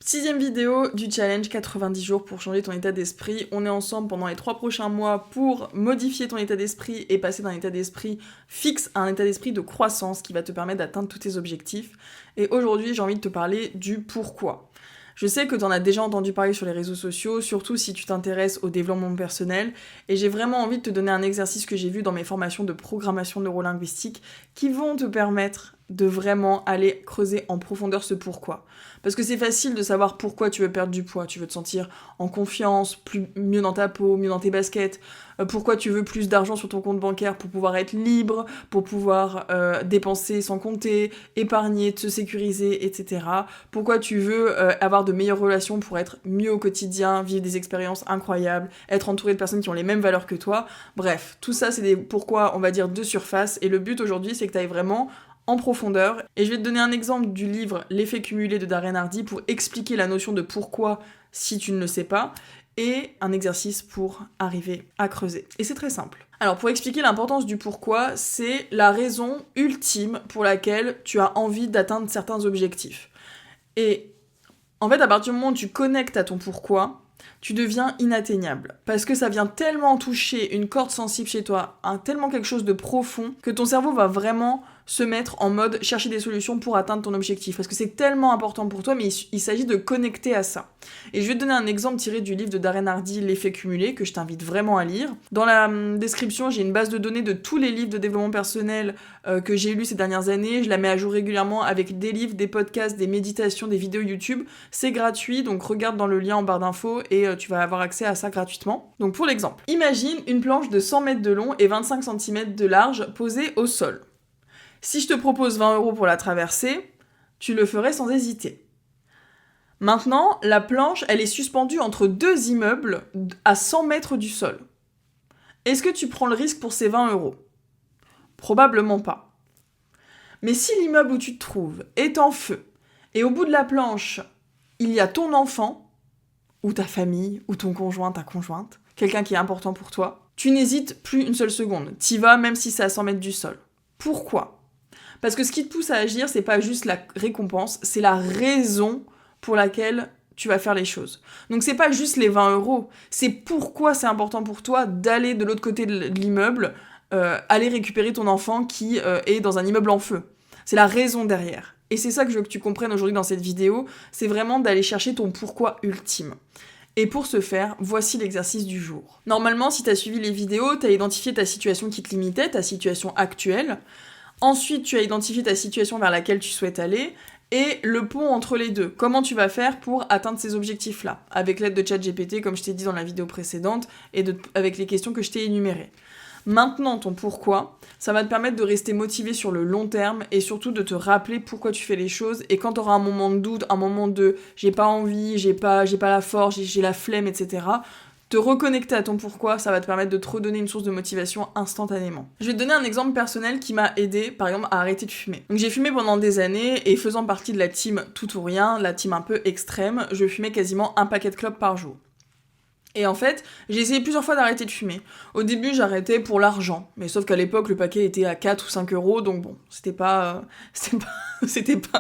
Sixième vidéo du challenge 90 jours pour changer ton état d'esprit. On est ensemble pendant les 3 prochains mois pour modifier ton état d'esprit et passer d'un état d'esprit fixe à un état d'esprit de croissance qui va te permettre d'atteindre tous tes objectifs. Et aujourd'hui, j'ai envie de te parler du pourquoi. Je sais que tu en as déjà entendu parler sur les réseaux sociaux, surtout si tu t'intéresses au développement personnel, et j'ai vraiment envie de te donner un exercice que j'ai vu dans mes formations de programmation neurolinguistique qui vont te permettre de vraiment aller creuser en profondeur ce pourquoi. Parce que c'est facile de savoir pourquoi tu veux perdre du poids, tu veux te sentir en confiance, mieux dans ta peau, mieux dans tes baskets, pourquoi tu veux plus d'argent sur ton compte bancaire pour pouvoir être libre, pour pouvoir dépenser sans compter, épargner, te sécuriser, etc. Pourquoi tu veux avoir de meilleures relations pour être mieux au quotidien, vivre des expériences incroyables, être entouré de personnes qui ont les mêmes valeurs que toi. Bref, tout ça c'est des pourquoi, on va dire, de surface, et le but aujourd'hui c'est que tu ailles vraiment en profondeur. Et je vais te donner un exemple du livre L'effet cumulé de Darren Hardy pour expliquer la notion de pourquoi si tu ne le sais pas, et un exercice pour arriver à creuser. Et c'est très simple. Alors pour expliquer l'importance du pourquoi, c'est la raison ultime pour laquelle tu as envie d'atteindre certains objectifs. Et en fait, à partir du moment où tu connectes à ton pourquoi, tu deviens inatteignable. Parce que ça vient tellement toucher une corde sensible chez toi, tellement quelque chose de profond, que ton cerveau va vraiment se mettre en mode chercher des solutions pour atteindre ton objectif. Parce que c'est tellement important pour toi, mais il s'agit de connecter à ça. Et je vais te donner un exemple tiré du livre de Darren Hardy, L'effet cumulé, que je t'invite vraiment à lire. Dans la description, j'ai une base de données de tous les livres de développement personnel que j'ai lus ces dernières années. Je la mets à jour régulièrement avec des livres, des podcasts, des méditations, des vidéos YouTube. C'est gratuit, donc regarde dans le lien en barre d'infos et tu vas avoir accès à ça gratuitement. Donc pour l'exemple, imagine une planche de 100 mètres de long et 25 cm de large posée au sol. Si je te propose 20 € pour la traverser, tu le ferais sans hésiter. Maintenant, la planche, elle est suspendue entre 2 immeubles à 100 mètres du sol. Est-ce que tu prends le risque pour ces 20 €? Probablement pas. Mais si l'immeuble où tu te trouves est en feu, et au bout de la planche, il y a ton enfant, ou ta famille, ou ton conjoint, ta conjointe, quelqu'un qui est important pour toi, tu n'hésites plus une seule seconde. T'y vas même si c'est à 100 mètres du sol. Pourquoi ? Parce que ce qui te pousse à agir, c'est pas juste la récompense, c'est la raison pour laquelle tu vas faire les choses. Donc c'est pas juste les 20 €, c'est pourquoi c'est important pour toi d'aller de l'autre côté de l'immeuble, aller récupérer ton enfant qui est dans un immeuble en feu. C'est la raison derrière. Et c'est ça que je veux que tu comprennes aujourd'hui dans cette vidéo, c'est vraiment d'aller chercher ton pourquoi ultime. Et pour ce faire, voici l'exercice du jour. Normalement, si tu as suivi les vidéos, tu as identifié ta situation qui te limitait, ta situation actuelle. Ensuite, tu as identifié ta situation vers laquelle tu souhaites aller et le pont entre les deux. Comment tu vas faire pour atteindre ces objectifs-là, avec l'aide de ChatGPT, comme je t'ai dit dans la vidéo précédente, et avec les questions que je t'ai énumérées. Maintenant, ton pourquoi, ça va te permettre de rester motivé sur le long terme et surtout de te rappeler pourquoi tu fais les choses. Et quand tu auras un moment de doute, un moment de j'ai pas envie, j'ai pas la force, j'ai la flemme, etc., te reconnecter à ton pourquoi, ça va te permettre de te redonner une source de motivation instantanément. Je vais te donner un exemple personnel qui m'a aidé, par exemple, à arrêter de fumer. Donc j'ai fumé pendant des années et faisant partie de la team tout ou rien, la team un peu extrême, je fumais quasiment un paquet de clopes par jour. Et en fait, j'ai essayé plusieurs fois d'arrêter de fumer. Au début, j'arrêtais pour l'argent. Mais sauf qu'à l'époque, le paquet était à 4 ou 5 €, donc bon,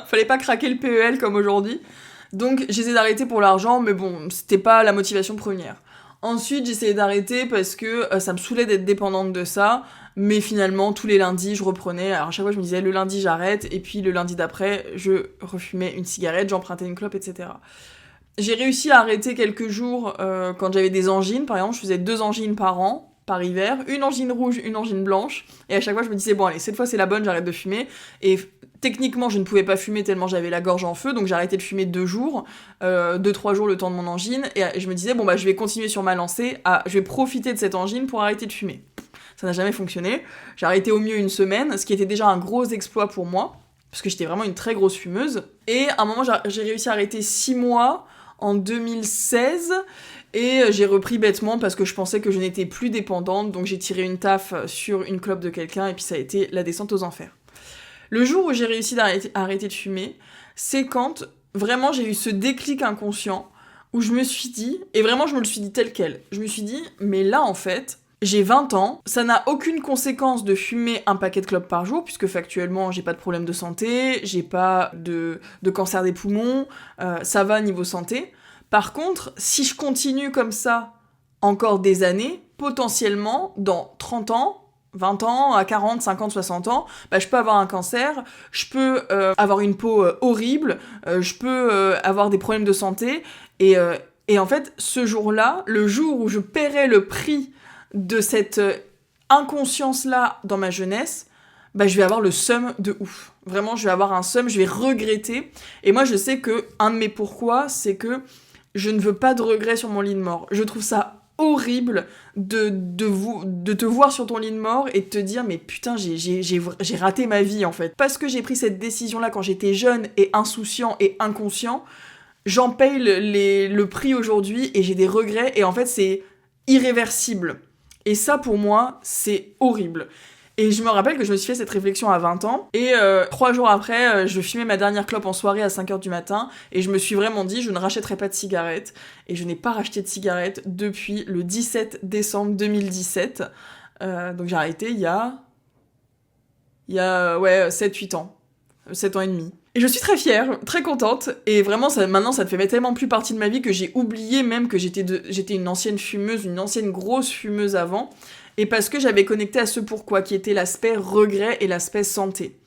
fallait pas craquer le PEL comme aujourd'hui. Donc j'essayais d'arrêter pour l'argent, mais bon, c'était pas la motivation première. Ensuite, j'essayais d'arrêter parce que ça me saoulait d'être dépendante de ça, mais finalement, tous les lundis, je reprenais. Alors à chaque fois, je me disais, le lundi, j'arrête, et puis le lundi d'après, je refumais une cigarette, j'empruntais une clope, etc. J'ai réussi à arrêter quelques jours quand j'avais des angines. Par exemple, je faisais 2 angines par an, par hiver, une angine rouge, une angine blanche, et à chaque fois, je me disais, bon allez, cette fois, c'est la bonne, j'arrête de fumer, et techniquement, je ne pouvais pas fumer tellement j'avais la gorge en feu, donc j'ai arrêté de fumer 2 jours, 2-3 jours le temps de mon angine, et je me disais, bon bah je vais continuer sur ma lancée, je vais profiter de cette angine pour arrêter de fumer. Ça n'a jamais fonctionné, j'ai arrêté au mieux une semaine, ce qui était déjà un gros exploit pour moi, parce que j'étais vraiment une très grosse fumeuse, et à un moment j'ai réussi à arrêter 6 mois en 2016, et j'ai repris bêtement parce que je pensais que je n'étais plus dépendante, donc j'ai tiré une taffe sur une clope de quelqu'un, et puis ça a été la descente aux enfers. Le jour où j'ai réussi à arrêter de fumer, c'est quand vraiment j'ai eu ce déclic inconscient où je me suis dit, et vraiment je me le suis dit tel quel, je me suis dit, mais là en fait, J'ai 20 ans, ça n'a aucune conséquence de fumer un paquet de clopes par jour, puisque factuellement j'ai pas de problème de santé, j'ai pas de cancer des poumons, ça va niveau santé. Par contre, si je continue comme ça encore des années, potentiellement, dans 30 ans, 20 ans, à 40, 50, 60 ans, je peux avoir un cancer, je peux avoir une peau horrible, je peux avoir des problèmes de santé, et en fait, ce jour-là, le jour où je paierai le prix de cette inconscience-là dans ma jeunesse, je vais avoir le seum de ouf. Vraiment, je vais avoir un seum, je vais regretter. Et moi, je sais que un de mes pourquoi, c'est que je ne veux pas de regrets sur mon lit de mort. Je trouve ça horrible de te voir sur ton lit de mort et de te dire mais putain j'ai raté ma vie en fait. Parce que j'ai pris cette décision-là quand j'étais jeune et insouciant et inconscient, j'en paye le prix aujourd'hui et j'ai des regrets et en fait c'est irréversible. Et ça, pour moi, c'est horrible. Et je me rappelle que je me suis fait cette réflexion à 20 ans, et 3 jours après, je fumais ma dernière clope en soirée à 5h du matin, et je me suis vraiment dit, je ne rachèterai pas de cigarettes, et je n'ai pas racheté de cigarettes depuis le 17 décembre 2017. Donc j'ai arrêté il y a 7-8 ans. 7 ans et demi. Et je suis très fière, très contente, et vraiment maintenant ça ne fait tellement plus partie de ma vie que j'ai oublié même que j'étais une ancienne fumeuse, une ancienne grosse fumeuse avant, et parce que j'avais connecté à ce pourquoi, qui était l'aspect regret et l'aspect santé.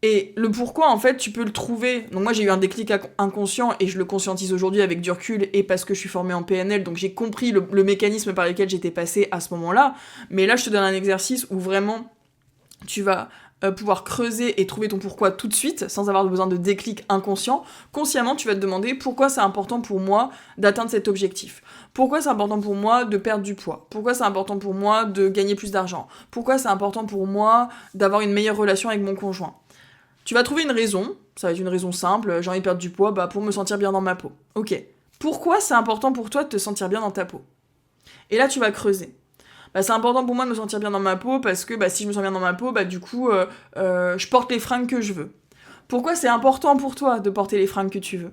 Et le pourquoi, en fait, tu peux le trouver. Donc moi, j'ai eu un déclic inconscient et je le conscientise aujourd'hui avec du recul et parce que je suis formée en PNL, donc j'ai compris le mécanisme par lequel j'étais passée à ce moment-là. Mais là, je te donne un exercice où vraiment, tu vas pouvoir creuser et trouver ton pourquoi tout de suite, sans avoir besoin de déclic inconscient. Consciemment, tu vas te demander pourquoi c'est important pour moi d'atteindre cet objectif. Pourquoi c'est important pour moi de perdre du poids? Pourquoi c'est important pour moi de gagner plus d'argent? Pourquoi c'est important pour moi d'avoir une meilleure relation avec mon conjoint? Tu vas trouver une raison, ça va être une raison simple, j'ai envie de perdre du poids pour me sentir bien dans ma peau. Ok. Pourquoi c'est important pour toi de te sentir bien dans ta peau? Et là, tu vas creuser. C'est important pour moi de me sentir bien dans ma peau parce que si je me sens bien dans ma peau, du coup, je porte les fringues que je veux. Pourquoi c'est important pour toi de porter les fringues que tu veux?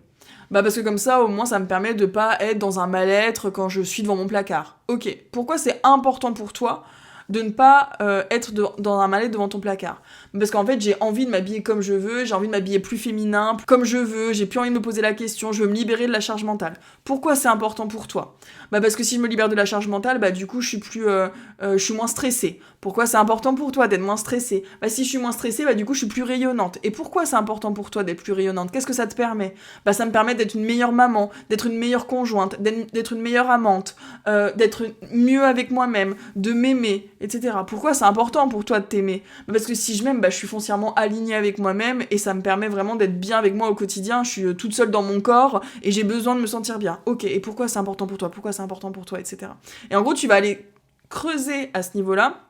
Parce que comme ça, au moins, ça me permet de pas être dans un mal-être quand je suis devant mon placard. Ok. Pourquoi c'est important pour toi de ne pas être dans un mal-être devant ton placard? Parce qu'en fait, j'ai envie de m'habiller comme je veux, j'ai envie de m'habiller plus féminin, comme je veux, j'ai plus envie de me poser la question, je veux me libérer de la charge mentale. Pourquoi c'est important pour toi? Parce que si je me libère de la charge mentale, du coup, je suis moins stressée. Pourquoi c'est important pour toi d'être moins stressée? Si je suis moins stressée, du coup, je suis plus rayonnante. Et pourquoi c'est important pour toi d'être plus rayonnante? Qu'est-ce que ça te permet? Ça me permet d'être une meilleure maman, d'être une meilleure conjointe, d'être une meilleure amante, d'être mieux avec moi-même, de m'aimer, etc. Pourquoi c'est important pour toi de t'aimer? Parce que si je m'aime, je suis foncièrement alignée avec moi-même et ça me permet vraiment d'être bien avec moi au quotidien. Je suis toute seule dans mon corps et j'ai besoin de me sentir bien. Ok, et pourquoi c'est important pour toi? Pourquoi c'est important pour toi, etc. Et en gros, tu vas aller creuser à ce niveau-là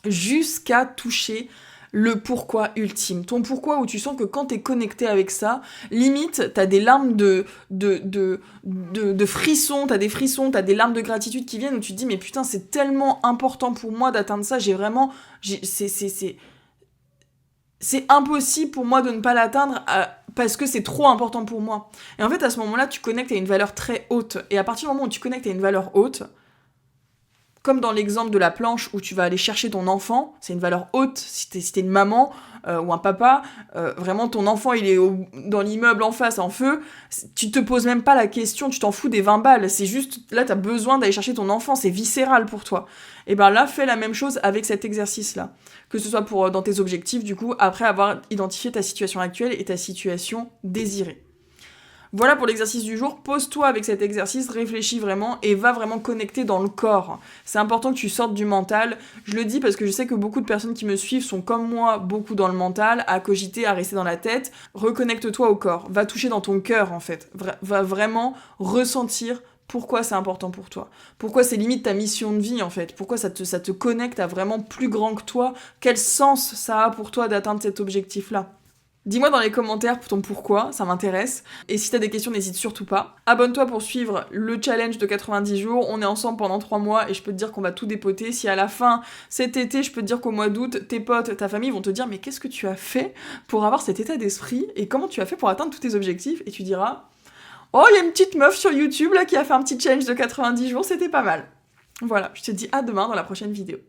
jusqu'à toucher le pourquoi ultime. Ton pourquoi où tu sens que quand t'es connecté avec ça, limite, t'as des larmes de frissons, t'as des frissons, t'as des larmes de gratitude qui viennent où tu te dis mais putain, c'est tellement important pour moi d'atteindre ça, c'est impossible pour moi de ne pas l'atteindre parce que c'est trop important pour moi. Et en fait, à ce moment-là, tu connectes à une valeur très haute. Et à partir du moment où tu connectes à une valeur haute, comme dans l'exemple de la planche où tu vas aller chercher ton enfant, c'est une valeur haute, si t'es une maman ou un papa, vraiment ton enfant il est dans l'immeuble en face en feu, tu te poses même pas la question, tu t'en fous des 20 balles, c'est juste, là t'as besoin d'aller chercher ton enfant, c'est viscéral pour toi. Et là, fais la même chose avec cet exercice-là. Que ce soit dans tes objectifs, du coup, après avoir identifié ta situation actuelle et ta situation désirée. Voilà pour l'exercice du jour, pose-toi avec cet exercice, réfléchis vraiment et va vraiment connecter dans le corps. C'est important que tu sortes du mental, je le dis parce que je sais que beaucoup de personnes qui me suivent sont comme moi, beaucoup dans le mental, à cogiter, à rester dans la tête. Reconnecte-toi au corps, va toucher dans ton cœur en fait, va vraiment ressentir pourquoi c'est important pour toi, pourquoi c'est limite ta mission de vie en fait, pourquoi ça te connecte à vraiment plus grand que toi, quel sens ça a pour toi d'atteindre cet objectif-là. Dis-moi dans les commentaires ton pourquoi, ça m'intéresse. Et si t'as des questions, n'hésite surtout pas. Abonne-toi pour suivre le challenge de 90 jours. On est ensemble pendant 3 mois et je peux te dire qu'on va tout dépoter. Si à la fin, cet été, je peux te dire qu'au mois d'août, tes potes, ta famille vont te dire « Mais qu'est-ce que tu as fait pour avoir cet état d'esprit et comment tu as fait pour atteindre tous tes objectifs ?» Et tu diras « Oh, il y a une petite meuf sur YouTube là qui a fait un petit challenge de 90 jours, c'était pas mal. » Voilà, je te dis à demain dans la prochaine vidéo.